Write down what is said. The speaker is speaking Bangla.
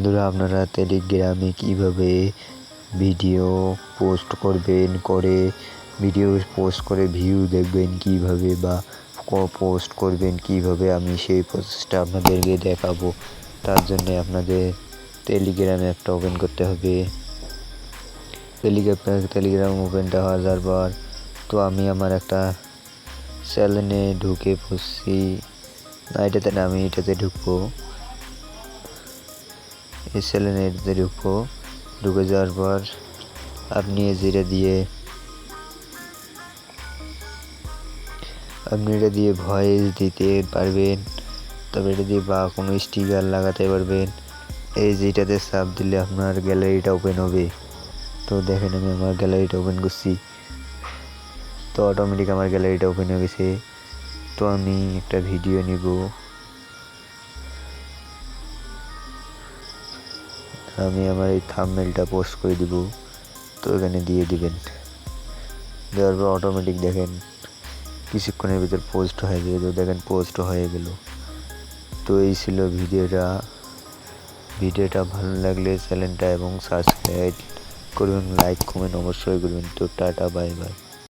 বন্ধুরা, আপনারা টেলিগ্রামে কিভাবে ভিডিও পোস্ট করবেন, ভিডিও পোস্ট করে ভিউ দেখবেন কিভাবে, বা পোস্ট করবেন কিভাবে, আমি সেই প্রসেসটা আপনাদেরকে দেখাবো। তার জন্য আপনাদের টেলিগ্রাম অ্যাপটা ওপেন করতে হবে। টেলিগ্রাম ওপেনটা হয়ে যাওয়ার পর তো আমি আমার একটা চ্যানেলে ঢুকে পড়ছি। আমি এটাতে ঢুকবো। এই চ্যানেলে ঢুকে যাওয়ার পর আপনি এটা দিয়ে ভয়েস দিতে পারবেন। তারপরে এটা দিয়ে বা কোনো স্টিকার লাগাতে পারবেন। এই যেটাতে চাপ দিলে আপনার গ্যালারিটা ওপেন হবে। তো দেখেন, আমি আমার গ্যালারিটা ওপেন করছি, তো অটোমেটিক আমার গ্যালারিটা ওপেন হয়ে গেছে। তো আমি একটা ভিডিও নিব। আমি আমার এই থাম্বনেলটা পোস্ট করে দিব। তো এখানে দিয়ে দিবেন। দেওয়ার পর অটোমেটিক দেখেন কিছুক্ষণের ভিতর পোস্ট হয়ে যাবে। তো দেখেন পোস্ট হয়ে গেল। তো এই ছিল ভিডিওটা ভালো লাগলে চ্যানেলটা এবং সাবস্ক্রাইব করবেন, লাইক কমেন্ট অবশ্যই করবেন। তো টাটা, বাই বাই।